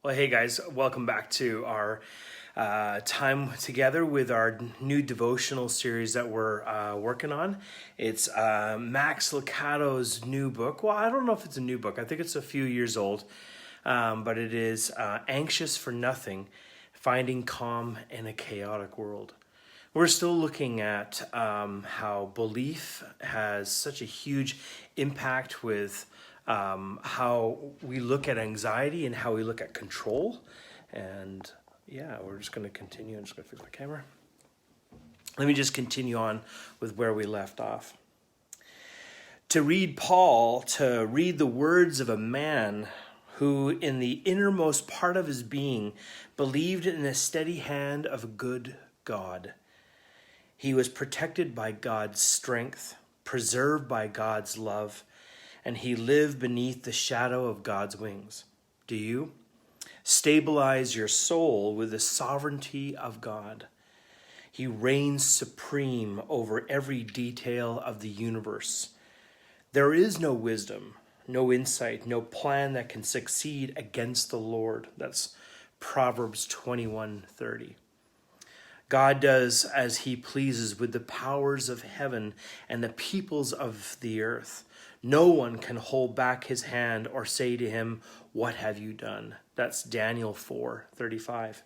Well, hey guys, welcome back to our time together with our new devotional series that we're working on. It's Max Lucado's new book. Well, I don't know if it's a new book. I think it's a few years old, but it is Anxious for Nothing, Finding Calm in a Chaotic World. We're still looking at how belief has such a huge impact with how we look at anxiety and how we look at control. And yeah, we're just going to continue. I'm just going to fix my camera. Let me just continue on with where we left off. To read the words of a man who, in the innermost part of his being, believed in the steady hand of a good God. He was protected by God's strength, preserved by God's love, and he lived beneath the shadow of God's wings. Do you? Stabilize your soul with the sovereignty of God. He reigns supreme over every detail of the universe. There is no wisdom, no insight, no plan that can succeed against the Lord. That's Proverbs 21:30. God does as he pleases with the powers of heaven and the peoples of the earth. No one can hold back his hand or say to him, "What have you done?" That's Daniel 4:35.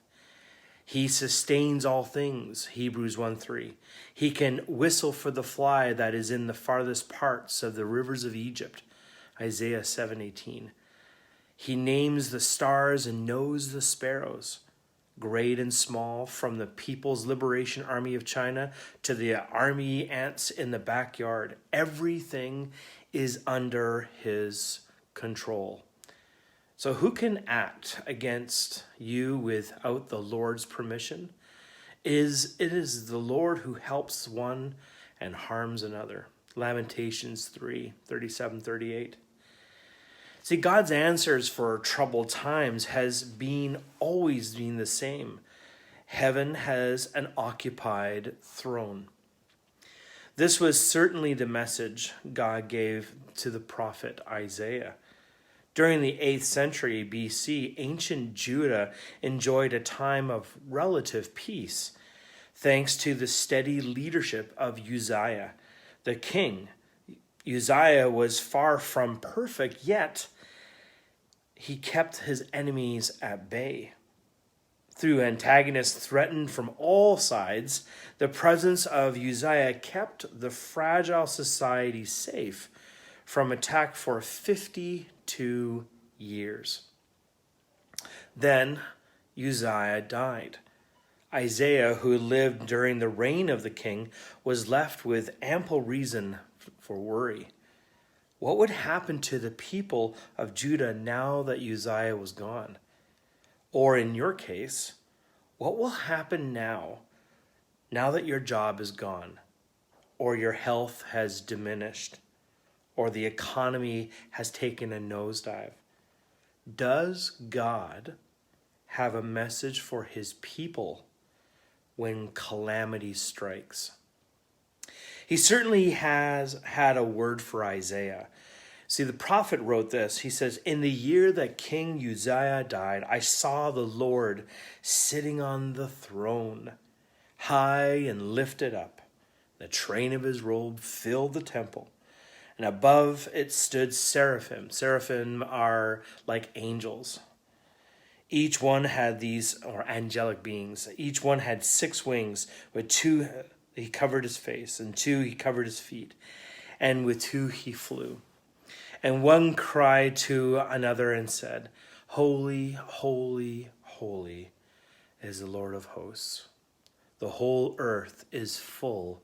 He sustains all things, Hebrews 1:3. He can whistle for the fly that is in the farthest parts of the rivers of Egypt, Isaiah 7:18. He names the stars and knows the sparrows, great and small, from the People's Liberation Army of China to the army ants in the backyard. Everything is under his control. So who can act against you without the Lord's permission? It is the Lord who helps one and harms another. Lamentations 3:37-38. See, God's answers for troubled times has always been the same. Heaven has an occupied throne. This was certainly the message God gave to the prophet Isaiah. During the 8th century BC, ancient Judah enjoyed a time of relative peace, thanks to the steady leadership of Uzziah, the king. Uzziah was far from perfect, yet he kept his enemies at bay. Through antagonists threatened from all sides, the presence of Uzziah kept the fragile society safe from attack for 52 years. Then Uzziah died. Isaiah, who lived during the reign of the king, was left with ample reason for worry. What would happen to the people of Judah now that Uzziah was gone? Or in your case, what will happen now that your job is gone, or your health has diminished, or the economy has taken a nosedive? Does God have a message for his people when calamity strikes? He certainly has had a word for Isaiah. See, the prophet wrote this. He says, "In the year that King Uzziah died, I saw the Lord sitting on the throne, high and lifted up. The train of his robe filled the temple, and above it stood seraphim." Seraphim are like angels. Each one had or angelic beings. Each one had 6 wings. With 2 he covered his face, and 2 he covered his feet, and with 2 he flew. And one cried to another and said, "Holy, holy, holy is the Lord of hosts. The whole earth is full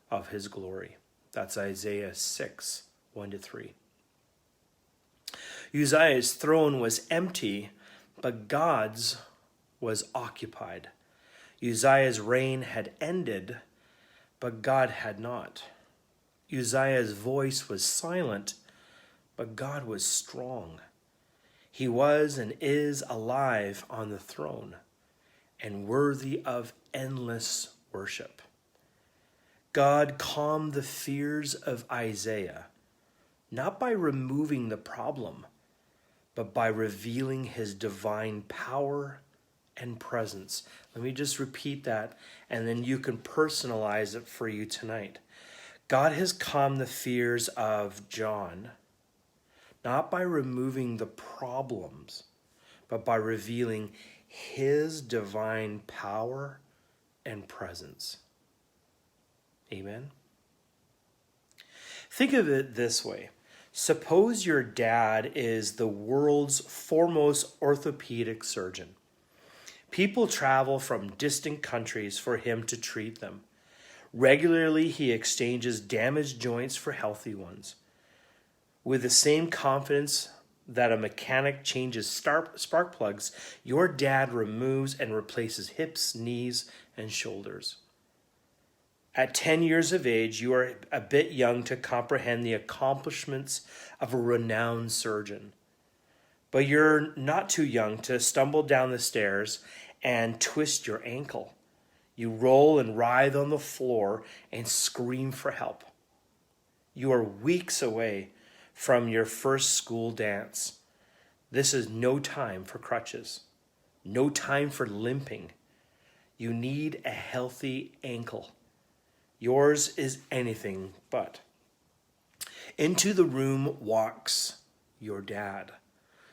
of his glory." That's Isaiah 6:1-3. Uzziah's throne was empty, but God's was occupied. Uzziah's reign had ended, but God had not. Uzziah's voice was silent, but God was strong. He was and is alive on the throne and worthy of endless worship. God calmed the fears of Isaiah, not by removing the problem, but by revealing his divine power and presence. Let me just repeat that, and then you can personalize it for you tonight. God has calmed the fears of John, not by removing the problems, but by revealing his divine power and presence. Amen? Think of it this way. Suppose your dad is the world's foremost orthopedic surgeon. People travel from distant countries for him to treat them. Regularly, he exchanges damaged joints for healthy ones. With the same confidence that a mechanic changes spark plugs, your dad removes and replaces hips, knees, and shoulders. At 10 years of age, you are a bit young to comprehend the accomplishments of a renowned surgeon. But you're not too young to stumble down the stairs and twist your ankle. You roll and writhe on the floor and scream for help. You are weeks away from your first school dance. This is no time for crutches, no time for limping. You need a healthy ankle. Yours is anything but. Into the room walks your dad,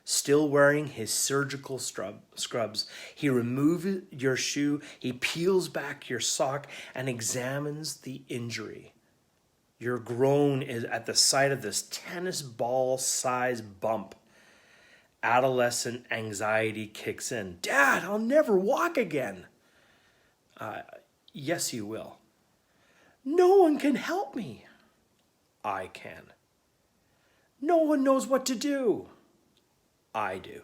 still wearing his surgical scrubs. He removes your shoe, he peels back your sock, and examines the injury. Your groan is at the sight of this tennis ball-sized bump. Adolescent anxiety kicks in. Dad, I'll never walk again. Yes, you will. No one can help me. I can. No one knows what to do. I do.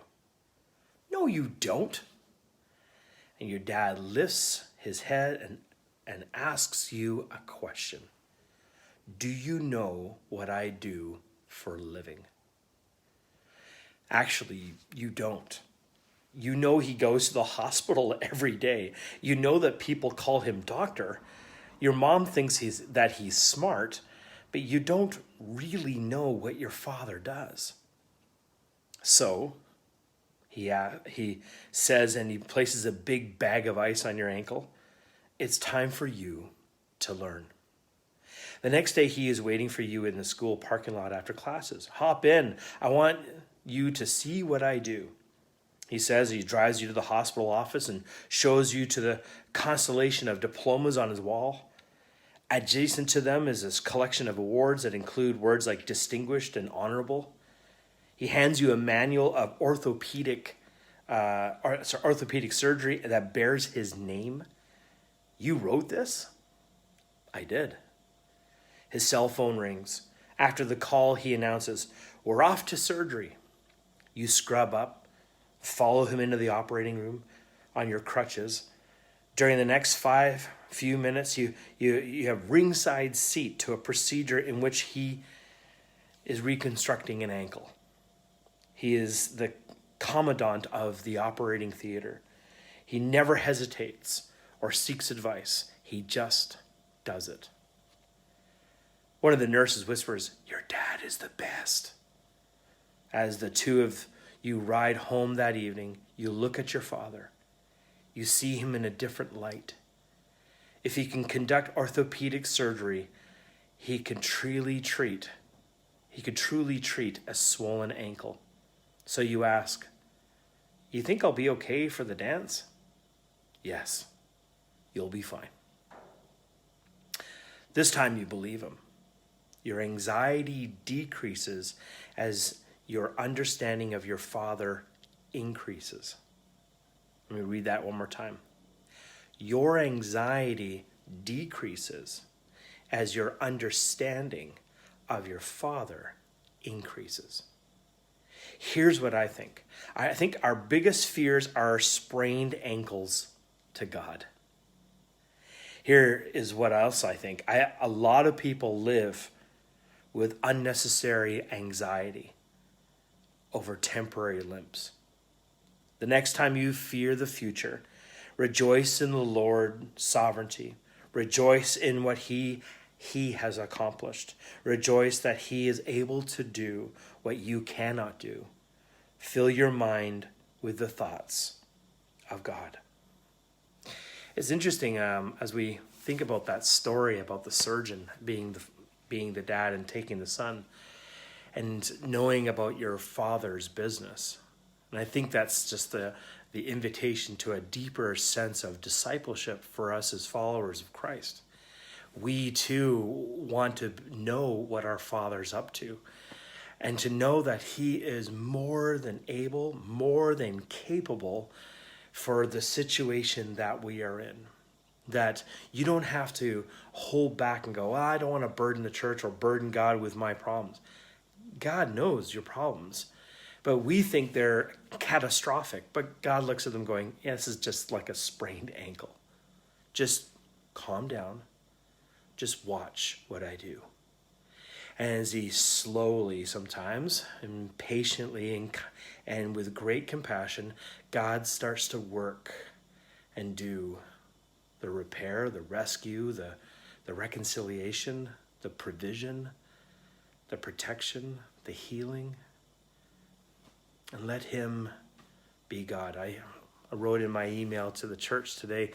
No, you don't. And your dad lifts his head and asks you a question. Do you know what I do for a living? Actually, you don't. You know he goes to the hospital every day. You know that people call him doctor. Your mom thinks that he's smart, but you don't really know what your father does. So, he says, and he places a big bag of ice on your ankle. It's time for you to learn. The next day, he is waiting for you in the school parking lot after classes. Hop in. I want you to see what I do. He says he drives you to the hospital office and shows you to the constellation of diplomas on his wall. Adjacent to them is this collection of awards that include words like distinguished and honorable. He hands you a manual of orthopedic surgery that bears his name. You wrote this? I did. His cell phone rings. After the call, he announces, we're off to surgery. You scrub up, follow him into the operating room on your crutches. During the next few minutes, you have ringside seat to a procedure in which he is reconstructing an ankle. He is the commandant of the operating theater. He never hesitates or seeks advice. He just does it. One of the nurses whispers, your dad is the best. As the two of you ride home that evening, you look at your father. You see him in a different light. If he can conduct orthopedic surgery, he could truly treat a swollen ankle. So you ask, you think I'll be okay for the dance? Yes, you'll be fine. This time you believe him. Your anxiety decreases as your understanding of your father increases. Let me read that one more time. Your anxiety decreases as your understanding of your father increases. Here's what I think. I think our biggest fears are sprained ankles to God. Here is what else I think. A lot of people live with unnecessary anxiety over temporary limps. The next time you fear the future, rejoice in the Lord's sovereignty. Rejoice in what he has accomplished. Rejoice that he is able to do what you cannot do. Fill your mind with the thoughts of God. It's interesting as we think about that story about the surgeon being the dad and taking the son, and knowing about your father's business. And I think that's just the invitation to a deeper sense of discipleship for us as followers of Christ. We too want to know what our Father's up to, and to know that he is more than able, more than capable for the situation that we are in. That you don't have to hold back and go, I don't want to burden the church or burden God with my problems. God knows your problems, but we think they're catastrophic. But God looks at them going, yeah, this is just like a sprained ankle. Just calm down. Just watch what I do. And as he slowly, sometimes, and patiently, and with great compassion, God starts to work and do the repair, the rescue, the reconciliation, the provision, the protection, the healing. And let him be God. I wrote in my email to the church today,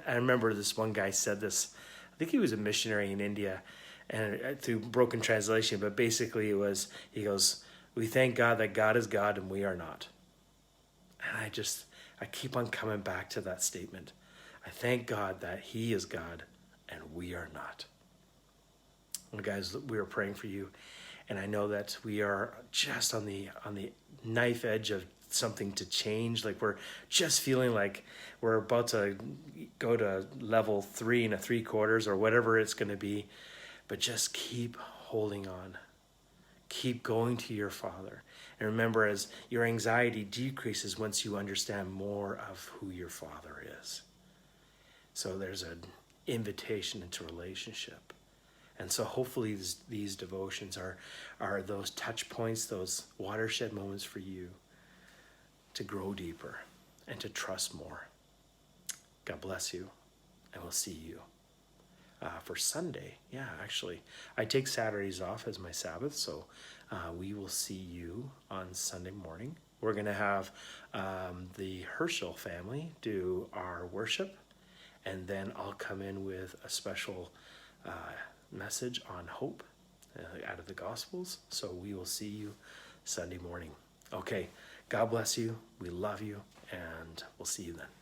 I remember this one guy said this, I think he was a missionary in India, and through broken translation, but basically it was, he goes, we thank God that God is God and we are not. And I keep on coming back to that statement. I thank God that he is God and we are not. Well, guys, we are praying for you, and I know that we are just on the knife edge of something to change. Like we're just feeling like we're about to go to level 3 3/4 or whatever it's going to be. But just keep holding on. Keep going to your Father. And remember, as your anxiety decreases once you understand more of who your Father is. So there's an invitation into relationship. And so hopefully these devotions are those touch points, those watershed moments for you to grow deeper and to trust more. God bless you, and we'll see you for Sunday. Yeah, actually, I take Saturdays off as my Sabbath, so we will see you on Sunday morning. We're going to have the Herschel family do our worship, and then I'll come in with a special message on hope out of the Gospels. So we will see you Sunday morning. Okay, God bless you. We love you, and we'll see you then.